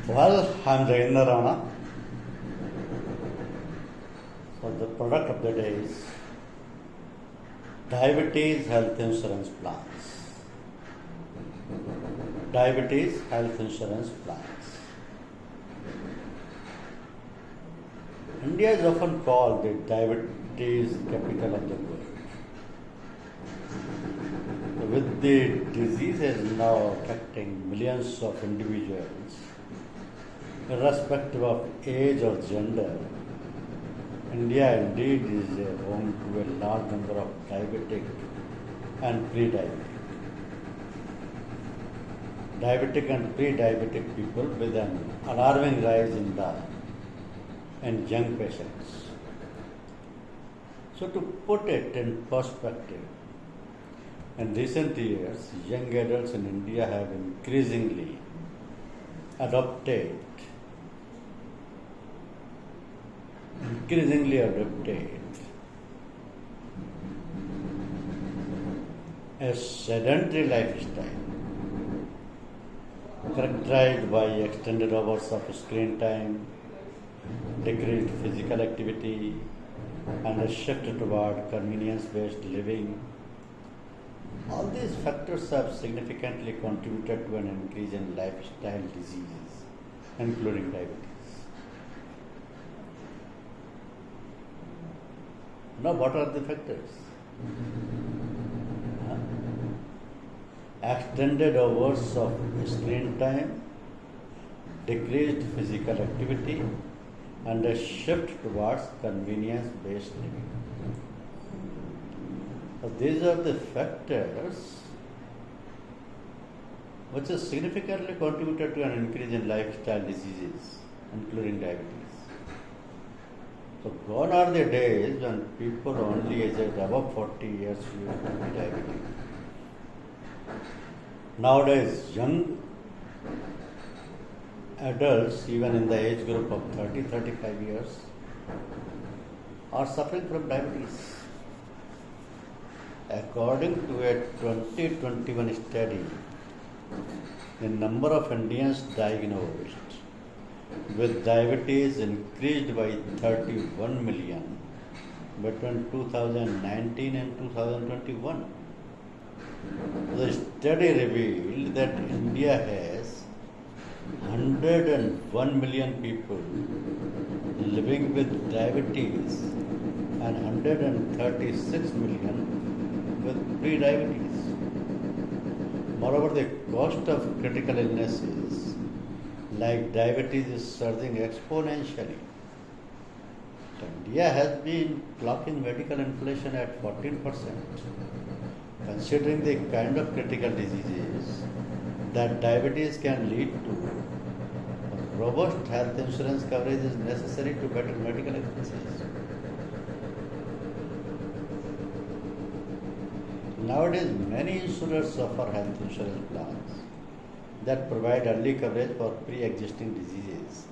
Well, I'm Jayendra Rana. So the product of the day is diabetes health insurance plans. Diabetes health insurance plans. India is often called the diabetes capital of the world. With the diseases now affecting millions of individuals, irrespective of age or gender, India indeed is home to a large number of diabetic and pre-diabetic. Diabetic and pre-diabetic people with an alarming rise in young patients. So to put it in perspective, in recent years, young adults in India have increasingly adopted a sedentary lifestyle characterized by extended hours of screen time, decreased physical activity, and a shift toward convenience-based living. All these factors have significantly contributed to an increase in lifestyle diseases, including diabetes. Now, what are the factors? Extended hours of screen time, decreased physical activity, and a shift towards convenience-based living. So these are the factors which have significantly contributed to an increase in lifestyle diseases, including diabetes. So gone are the days when people only aged above 40 years used to be diabetic. Nowadays, young adults, even in the age group of 30-35 years, are suffering from diabetes. According to a 2021 study, the number of Indians diagnosed with diabetes increased by 31 million between 2019 and 2021. The study revealed that India has 101 million people living with diabetes and 136 million with pre-diabetes. Moreover, the cost of critical illnesses like diabetes is surging exponentially. India has been clocking medical inflation at 14%. Considering the kind of critical diseases that diabetes can lead to, robust health insurance coverage is necessary to better medical expenses. Nowadays, many insurers offer health insurance plans that provide early coverage for pre-existing diseases,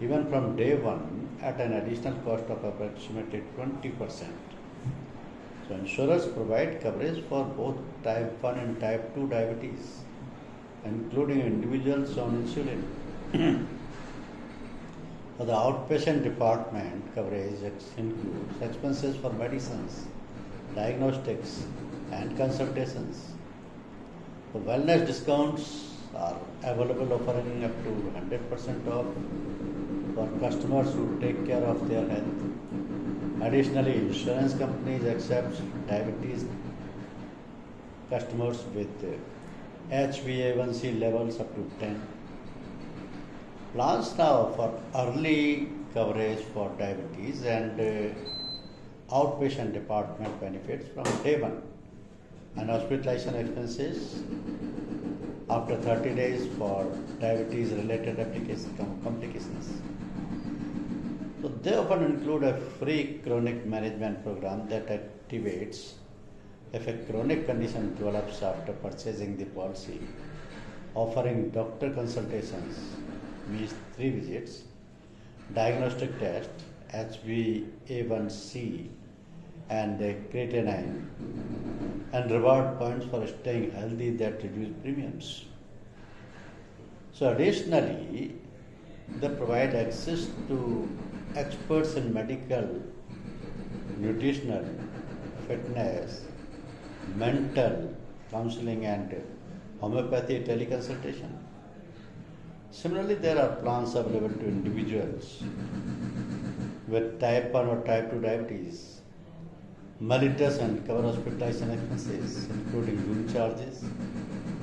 even from day one at an additional cost of approximately 20%. So insurers provide coverage for both type 1 and type 2 diabetes, including individuals on insulin. For the outpatient department, coverage includes expenses for medicines, diagnostics, and consultations. The wellness discounts are available, offering up to 100% off for customers who take care of their health. Additionally, insurance companies accept diabetes customers with HbA1c levels up to 10. Plans now for early coverage for diabetes and outpatient department benefits from day one, and hospitalization expenses after 30 days for diabetes related complications. So they often include a free chronic management program that activates if a chronic condition develops after purchasing the policy, offering doctor consultations, means 3 visits, diagnostic test, HbA1c, and creatinine, and reward points for staying healthy that reduce premiums. So additionally, They provide access to experts in medical, nutritional, fitness, mental counseling, and homeopathy teleconsultation. Similarly, there are plans available to individuals with type 1 or type 2 diabetes, mellitus, and cover hospitalization expenses, including room charges,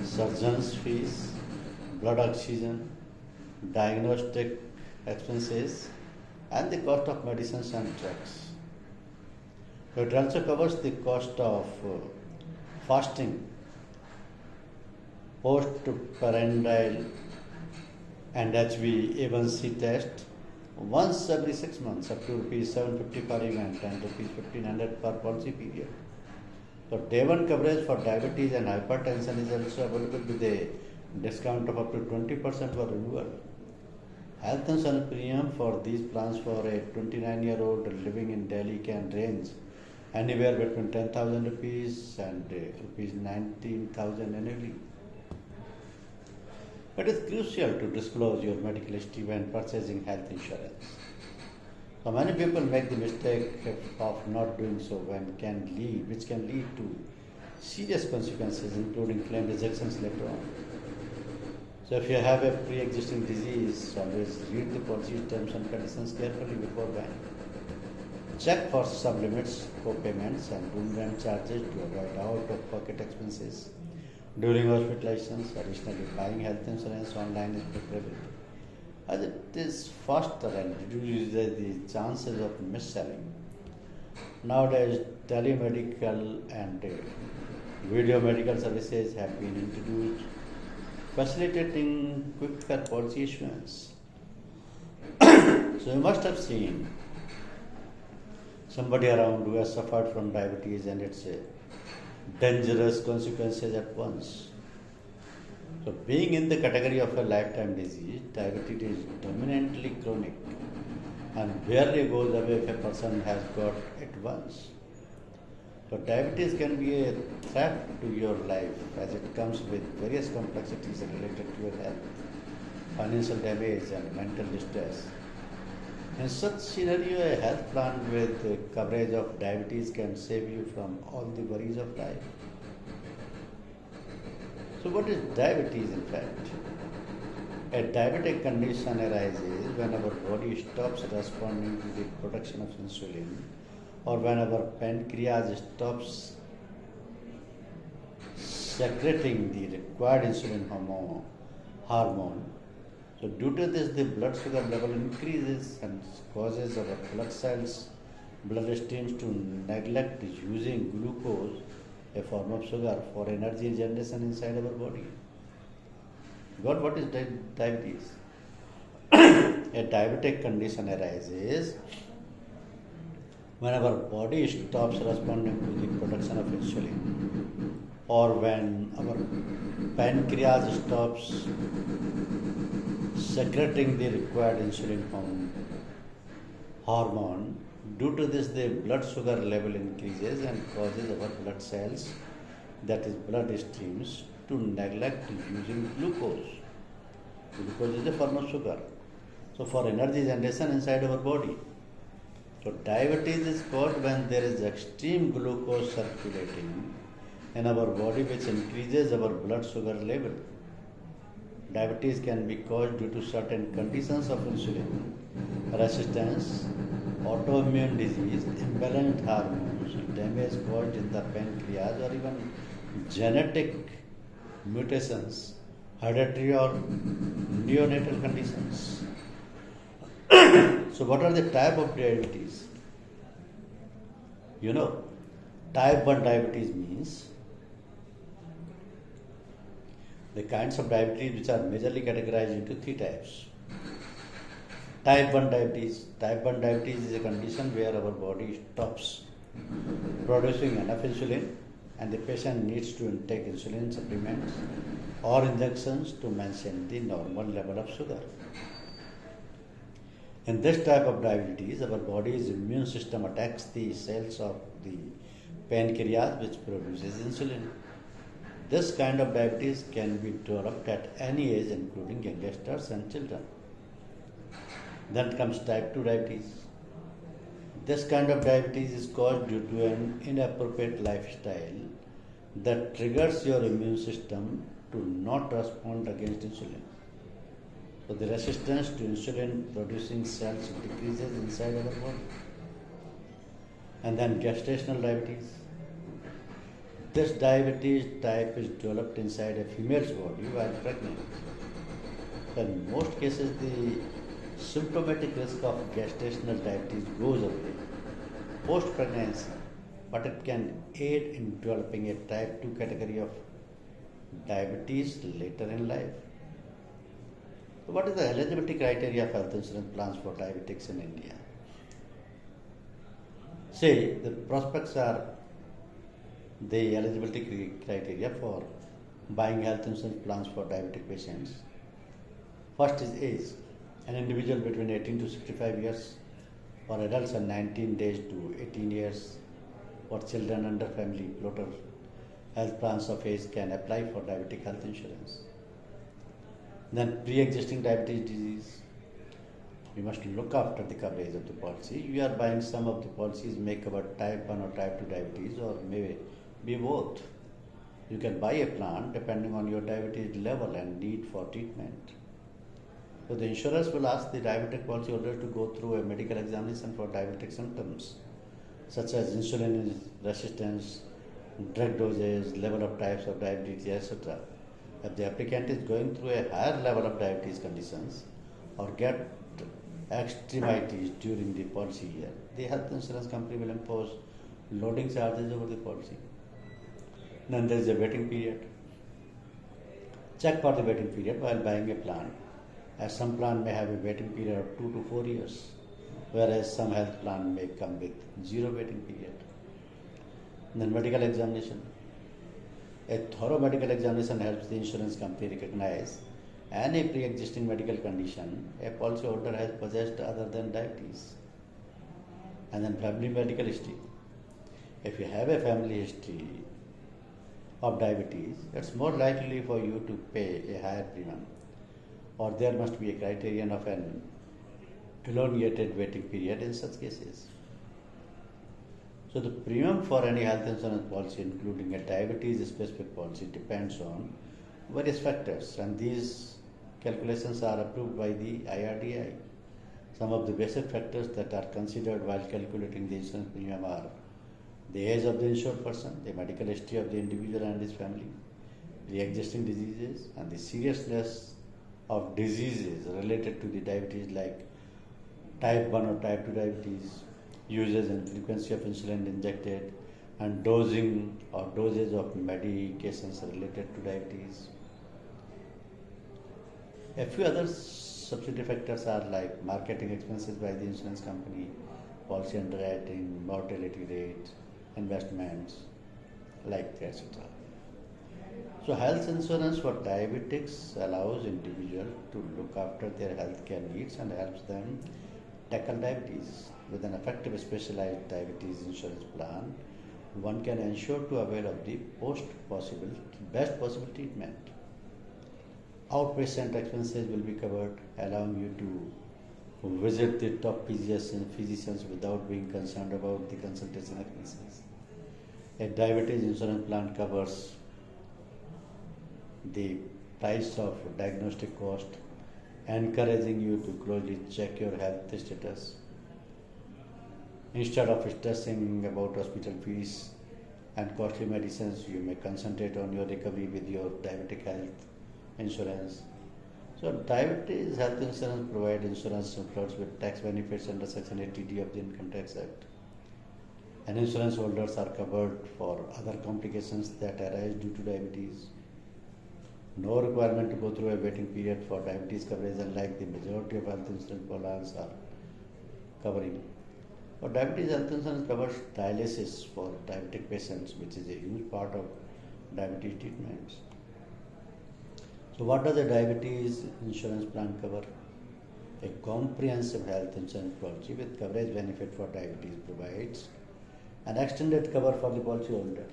surgeon's fees, blood oxygen, diagnostic expenses, and the cost of medicines and drugs. So it also covers the cost of fasting, post-prandial and HbA1c test once every 6 months, up to rupees 750 per event and rupees 1500 per policy period. So day 1 coverage for diabetes and hypertension is also available with a discount of up to 20% for renewal. Health insurance premium for these plans for a 29-year-old living in Delhi can range anywhere between 10,000 rupees and rupees 19,000 annually. It is crucial to disclose your medical history when purchasing health insurance. So many people make the mistake of not doing so, which can lead to serious consequences, including claim rejections later on. So if you have a pre-existing disease, always read the policy terms and conditions carefully before buying. Check for sublimits, co-payments, and room rent charges to avoid out-of-pocket expenses during hospitalizations. Additionally, buying health insurance online is preferable, as it is faster and reduces the chances of mis-selling. Nowadays, telemedical and video medical services have been introduced, facilitating quicker policy issuance. So you must have seen somebody around who has suffered from diabetes and its dangerous consequences at once. So being in the category of a lifetime disease, diabetes is dominantly chronic and barely goes away if a person has got it once. So diabetes can be a threat to your life as it comes with various complexities related to your health, financial damage, and mental distress. In such scenario, a health plan with coverage of diabetes can save you from all the worries of life. So what is diabetes in fact? A diabetic condition arises when our body stops responding to the production of insulin, or when our pancreas stops secreting the required insulin hormone. So due to this, the blood sugar level increases and causes our blood streams to neglect using glucose, a form of sugar, for energy generation inside our body. God, what is diabetes? A diabetic condition arises when our body stops responding to the production of insulin, or when our pancreas stops secreting the required insulin hormone. Due to this, the blood sugar level increases and causes our blood cells, that is blood streams, to neglect using glucose. Glucose is a form of sugar. So for energy generation inside our body. So diabetes is caused when there is extreme glucose circulating in our body, which increases our blood sugar level. Diabetes can be caused due to certain conditions of insulin resistance, autoimmune disease, imbalanced hormones, damage caused in the pancreas, or even genetic mutations, hereditary or neonatal conditions. So what are the type of diabetes? You know, type 1 diabetes means the kinds of diabetes which are majorly categorized into 3 types. Type 1 diabetes. Type 1 diabetes is a condition where our body stops producing enough insulin and the patient needs to intake insulin supplements or injections to maintain the normal level of sugar. In this type of diabetes, our body's immune system attacks the cells of the pancreas which produces insulin. This kind of diabetes can be developed at any age, including youngsters and children. Then comes type 2 diabetes. This kind of diabetes is caused due to an inappropriate lifestyle that triggers your immune system to not respond against insulin. So the resistance to insulin producing cells decreases inside our body. And then gestational diabetes. This diabetes type is developed inside a female's body while pregnant. In most cases, the symptomatic risk of gestational diabetes goes away post-pregnancy, but it can aid in developing a type 2 category of diabetes later in life. So what is the eligibility criteria of health insurance plans for diabetics in India? Say the prospects are the eligibility criteria for buying health insurance plans for diabetic patients. First is age. An individual between 18 to 65 years, for adults and 19 days to 18 years, for children under family floater health plans of age can apply for diabetic health insurance. Then pre-existing diabetes disease. We must look after the coverage of the policy. You are buying some of the policies may cover type 1 or type 2 diabetes or may be both. You can buy a plan depending on your diabetes level and need for treatment. So the insurers will ask the diabetic policyholder to go through a medical examination for diabetic symptoms such as insulin resistance, drug doses, level of types of diabetes, etc. If the applicant is going through a higher level of diabetes conditions or get extremities during the policy year, the health insurance company will impose loading charges over the policy. Then there is a waiting period. Check for the waiting period while buying a plan, as some plan may have a waiting period of 2 to 4 years, whereas some health plan may come with zero waiting period. Then medical examination. A thorough medical examination helps the insurance company recognize any pre-existing medical condition a policyholder has possessed other than diabetes. And then family medical history. If you have a family history of diabetes, it's more likely for you to pay a higher premium, or there must be a criterion of an elongated waiting period in such cases. So the premium for any health insurance policy, including a diabetes specific policy, depends on various factors, and these calculations are approved by the IRDAI. Some of the basic factors that are considered while calculating the insurance premium are the age of the insured person, the medical history of the individual and his family, the existing diseases, and the seriousness of diseases related to the diabetes like type 1 or type 2 diabetes, uses and frequency of insulin injected, and dosing or dosage of medications related to diabetes. A few other subsidiary factors are like marketing expenses by the insurance company, policy underwriting, mortality rate, investments, like that, etc. So health insurance for diabetics allows individuals to look after their healthcare needs and helps them tackle diabetes. With an effective specialized diabetes insurance plan, one can ensure to avail of the best possible treatment. Outpatient expenses will be covered, allowing you to visit the top physicians without being concerned about the consultation expenses. A diabetes insurance plan covers the price of diagnostic cost, encouraging you to closely check your health status. Instead of stressing about hospital fees and costly medicines, you may concentrate on your recovery with your diabetic health insurance. So diabetes health insurance provides insurance products with tax benefits under Section 80D of the Income Tax Act. And insurance holders are covered for other complications that arise due to diabetes. No requirement to go through a waiting period for diabetes coverage, unlike the majority of health insurance plans are covering. But diabetes health insurance covers dialysis for diabetic patients, which is a huge part of diabetes treatments. So what does a diabetes insurance plan cover? A comprehensive health insurance policy with coverage benefit for diabetes provides an extended cover for the policyholder.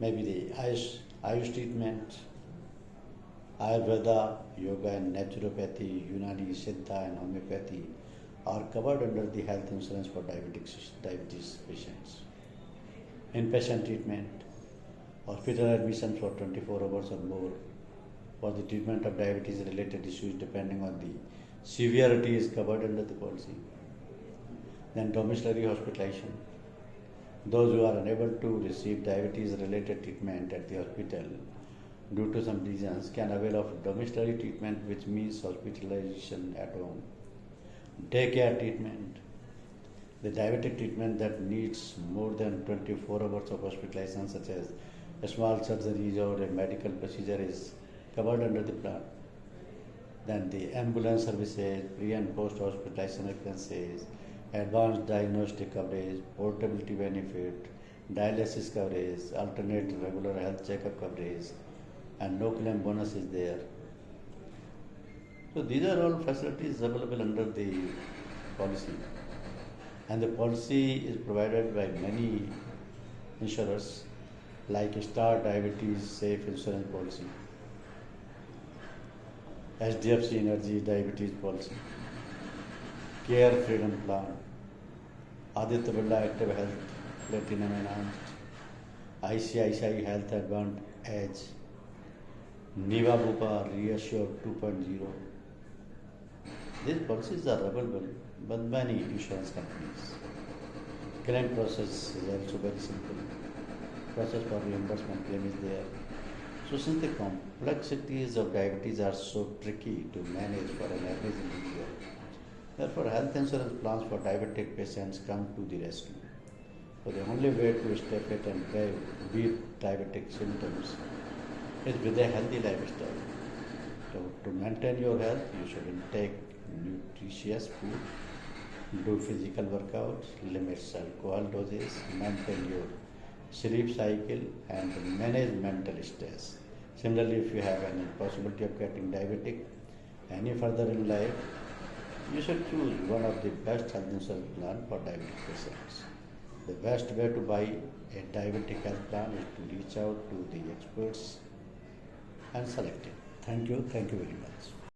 Maybe the Ayush treatment, Ayurveda, yoga and naturopathy, Unani, Siddha and homeopathy are covered under the health insurance for diabetes patients. Inpatient treatment, hospital admission for 24 hours or more for the treatment of diabetes related issues depending on the severity is covered under the policy. Then domiciliary hospitalization. Those who are unable to receive diabetes related treatment at the hospital due to some reasons can avail of domiciliary treatment, which means hospitalization at home. Daycare treatment. The diabetic treatment that needs more than 24 hours of hospitalization, such as a small surgeries or a medical procedure, is covered under the plan. Then the ambulance services, pre and post hospitalization expenses, advanced diagnostic coverage, portability benefit, dialysis coverage, alternate regular health checkup coverage, and no claim bonus is there. So these are all facilities available under the policy. And the policy is provided by many insurers like Star Diabetes Safe Insurance Policy, HDFC Energy Diabetes Policy, Care Freedom Plan, Aditya Birla Active Health Platinum Enhanced, ICICI Health Advanced Edge, Niva Bupa Reassure 2.0. These policies are available with many insurance companies. Claim process is also very simple. Process for reimbursement claim is there. So since the complexities of diabetes are so tricky to manage for an average individual, therefore health insurance plans for diabetic patients come to the rescue. So the only way to step it and beat diabetic symptoms is with a healthy lifestyle. So to maintain your health, you should intake nutritious food, do physical workouts, limit alcohol doses, maintain your sleep cycle, and manage mental stress. Similarly, if you have any possibility of getting diabetic any further in life, you should choose one of the best health insurance plan for diabetic patients. The best way to buy a diabetic health plan is to reach out to the experts and select it. Thank you very much.